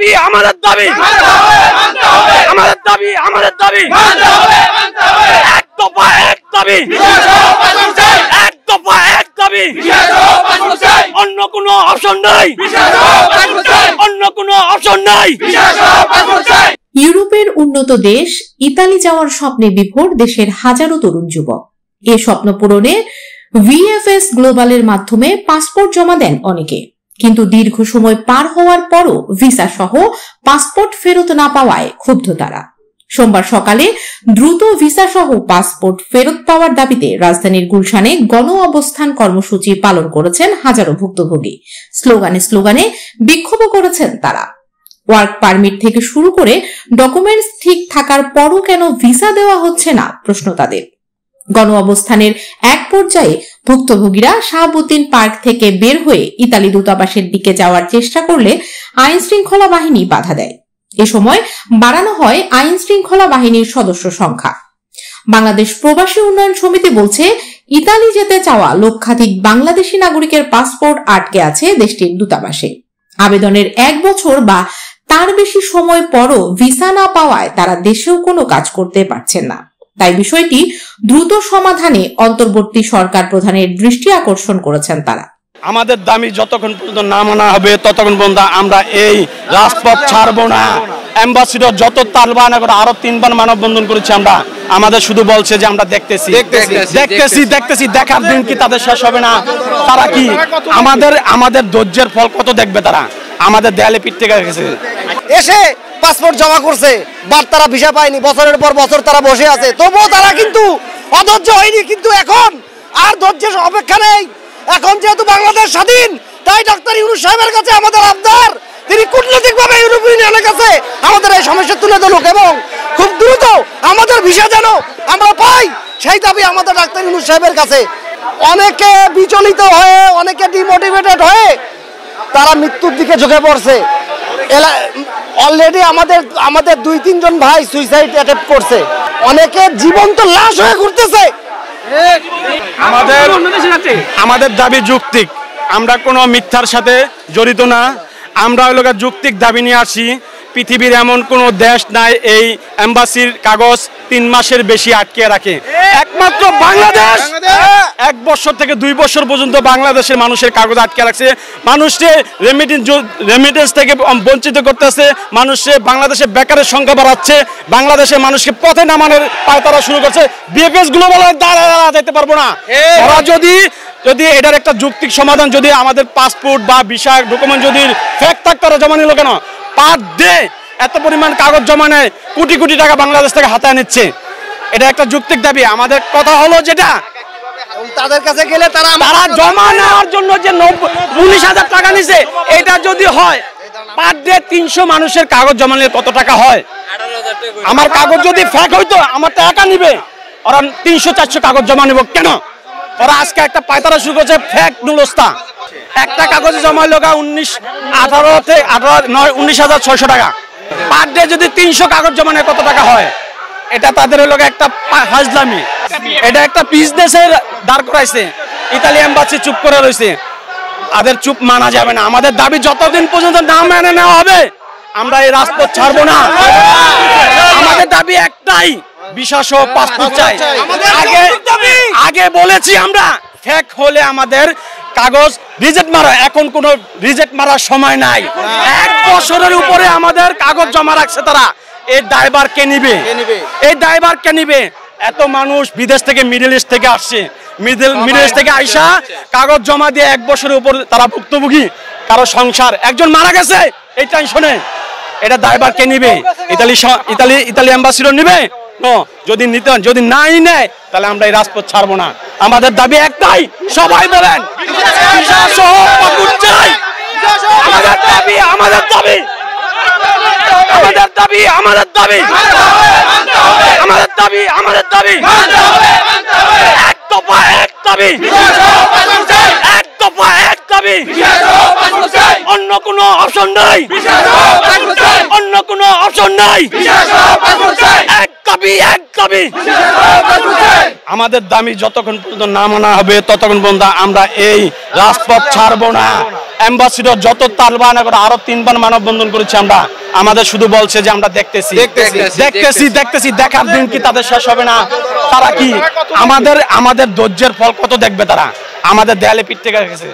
দাবি আমাদের দাবি আমাদের দাবি আমাদের দাবি এক দফা এক দাবি এক দফা এক দাবি অন্য কোনো অপশন নাই অন্য কোনো অপশন নাই। ইউরোপের উন্নত দেশ ইতালি যাওয়ার স্বপ্নে বিভোর দেশের হাজারো তরুণ যুবক। এ স্বপ্ন পূরণে ভিএফএস গ্লোবালের মাধ্যমে পাসপোর্ট জমা দেন অনেকে, কিন্তু দীর্ঘ সময় পার হওয়ার পরও ভিসা সহ পাসপোর্ট ফেরত না পাওয়ায় ক্ষুব্ধ তারা। সোমবার সকালে দ্রুত ভিসা সহ পাসপোর্ট ফেরত পাওয়ার দাবিতে রাজধানীর গুলশানে গণ অবস্থান কর্মসূচি পালন করেছেন হাজারো ভুক্তভোগী। স্লোগানে স্লোগানে বিক্ষোভ করেছেন তারা। ওয়ার্ক পারমিট থেকে শুরু করে ডকুমেন্টস ঠিক থাকার পরও কেন ভিসা দেওয়া হচ্ছে না প্রশ্ন তাদের। গণ অবস্থানের এক পর্যায়ে ভুক্তভোগীরা শাহাবুদ্দিন পার্ক থেকে বের হয়ে ইতালি দূতাবাসের দিকে যাওয়ার চেষ্টা করলে আইন শৃঙ্খলা বাহিনী বাধা দেয়। এ সময় বাড়ানো হয় আইন শৃঙ্খলা বাহিনীর সদস্য সংখ্যা। বাংলাদেশ প্রবাসী উন্নয়ন সমিতি বলছে, ইতালি যেতে চাওয়া লক্ষাধিক বাংলাদেশি নাগরিকের পাসপোর্ট আটকে আছে দেশটির দূতাবাসে। আবেদনের 1 বছর বা তার বেশি সময় পরও ভিসা না পাওয়ায় তারা দেশেও কোনো কাজ করতে পারছেন না। তাই বিষয়টি দ্রুত সমাধানে অন্তর্বর্তী সরকার প্রধানের দৃষ্টি আকর্ষণ করেছেন তারা। আমাদের দাবি যতক্ষণ পর্যন্ত না মানা হবে ততক্ষণ পর্যন্ত আমরা এই রাজপথ ছাড়বো না। অ্যাম্বাসিডর যত তালবানা করে আরো 3 বার মানববন্ধন করেছি আমরা। আমাদের শুধু বলছে যে আমরা দেখতেছি দেখার দিন কি তাদের শেষ হবে না? তারা কি আমাদের ধৈর্যের ফল কত দেখবে তারা? আমাদের দেয়ালে পিঠ থেকে গেছে, এসে পাসপোর্ট জমা করছে, বাট তারা ভিসা পায়নি, বছরের পর বছর তারা বসে আছে, তবুও তারা কিন্তু অধৈর্য হয়নি। কিন্তু এখন আর ধৈর্যের অপেক্ষা নেই। এখন যেহেতু বাংলাদেশ স্বাধীন, তাই ডাক্তার ইউনূস সাহেবের কাছে আমাদের আবদার, তিনি কূটনৈতিকভাবে ইউরোপীয় ইউনিয়নের কাছে আমাদের এই সমস্যা তুলে ধরুক এবং খুব দ্রুত আমাদের ভিসা যেন আমরা পাই, সেই দাবি আমাদের ডাক্তার ইউনূস সাহেবের কাছে। অনেকে বিচলিত হয়ে, অনেকে ডিমোটিভেটেড হয়ে তারা মৃত্যুর দিকে ঝুঁকে পড়ছে। অলরেডি আমাদের 2-3 জন ভাই সুইসাইড অ্যাটেম্প্ট করছে, অনেকে জীবন্ত লাশ হয়ে ঘুরতেছে। আমাদের দাবি যৌক্তিক, আমরা কোনো মিথ্যার সাথে জড়িত না। আমরা হলো যৌক্তিক দাবি নিয়ে আসি। পৃথিবীর এমন কোনো দেশ নাই এই এম্বাসির কাগজ 3 মাসের বেশি আটকে রাখে, একমাত্র বাংলাদেশ। 1 বছর থেকে 2 বছর পর্যন্ত বাংলাদেশের মানুষের কাগজ আটকে রাখছে। মানুষকে রেমিটেন্স থেকে বঞ্চিত করতেছে, মানুষে বাংলাদেশে বেকারের সংখ্যা বাড়াচ্ছে, বাংলাদেশের মানুষকে পথে নামানোর পায়তারা শুরু করছে। বিএফএস গ্লোবাল দাঁড়া যেতে পারবো না। ওরা যদি এটার একটা যৌক্তিক সমাধান, যদি আমাদের পাসপোর্ট বা ভিসা ডকুমেন্ট যদি ফেক থাকতো, তারা জমা নিল কেন? পার ডে এত পরিমাণ কাগজ জমা নেয়, কোটি কোটি টাকা বাংলাদেশ থেকে হাতায় নিচ্ছে। এটা একটা যৌক্তিক দাবি। আমাদের কথা হলো যেটা তাদের কাছে গেলে তারা জমা নেওয়ার জন্য যে 19,000 টাকা নিছে, এটা যদি হয় পার ডে 300 মানুষের কাগজ জমা নিলে কত টাকা হয়? আমার কাগজ যদি ফেক হইতো আমার টাকা নিবে, ওরা 300-400 কাগজ জমা নিব কেন? ওরা আজকে একটা পায়তারা শুরু করছে ফেক নুলস্তা। একটা কাগজে জমা হলো 19,600 টাকা। পার ডে যদি 300 কাগজ জমা নেয় কত টাকা হয়? এটা তাদের হলো একটা ফাজলামি। এটা একটা বিজনেসের দাঁড় করাইছে। ইতালি এম্বাসি চুপ করে রয়েছে, তাদের চুপ মানা যাবে না। আমাদের দাবি যতদিন পর্যন্ত না মেনে নেওয়া হবে আমরা এই রাজপথ ছাড়বো না। আমাদের দাবি একটাই, ভিসা সহ পাসপোর্ট চাই। আগে বলেছি আমরা, ফেক হলে আমাদের কাগজ রিজেক্ট মারা, এখন কোন রিজেক্ট মারার সময় নাই। 1 বছরের উপরে আমাদের কাগজ জমা রাখছে তারা। এই দায়ভার কে নিবে? এই দায়ভার কে নিবে? এত মানুষ বিদেশ থেকে, মিডল ইস্ট থেকে আসছে, মিডল ইস্ট থেকে আইসা কাগজ জমা দিয়ে 1 বছরের উপর তারা ভুক্তভোগী। কারো সংসার, একজন মারা গেছে এই টেনশনে, এটা দায়ভার কে নিবে? ইতালি অ্যাম্বাসিডর নিবে? যদি নাই নেয় তাহলে আমরা এই রাজপথ ছাড়বো না। আমাদের দাবি একটাই, সবাই বলেন ভিসা সহ পাসপোর্ট চাই। আমাদের দাবি আমাদের দাবি আমাদের দাবি আমাদের দাবি আমাদের দাবি আমাদের দাবি এক দফা এক দাবি, এক দফা এক দাবি। অন্য কোনো অপশন নাই, অন্য কোনো অপশন নাই। এক দাবি এক দাবি। আমাদের দাবি যতক্ষণ পর্যন্ত না মানা হবে ততক্ষণ পর্যন্ত আমরা এই রাজপথ ছাড়বো না। অ্যাম্বাসিডর যত তালবানা করে আরো 3 বার মানববন্ধন করেছি আমরা, আমাদের শুধু বলছে যে আমরা দেখতেছি, দেখার দিন কি তাদের শেষ হবে না? তারা কি আমাদের ধৈর্যের ফল কত দেখবে তারা? আমাদের দেয়ালে পিঠ থেকে গেছে।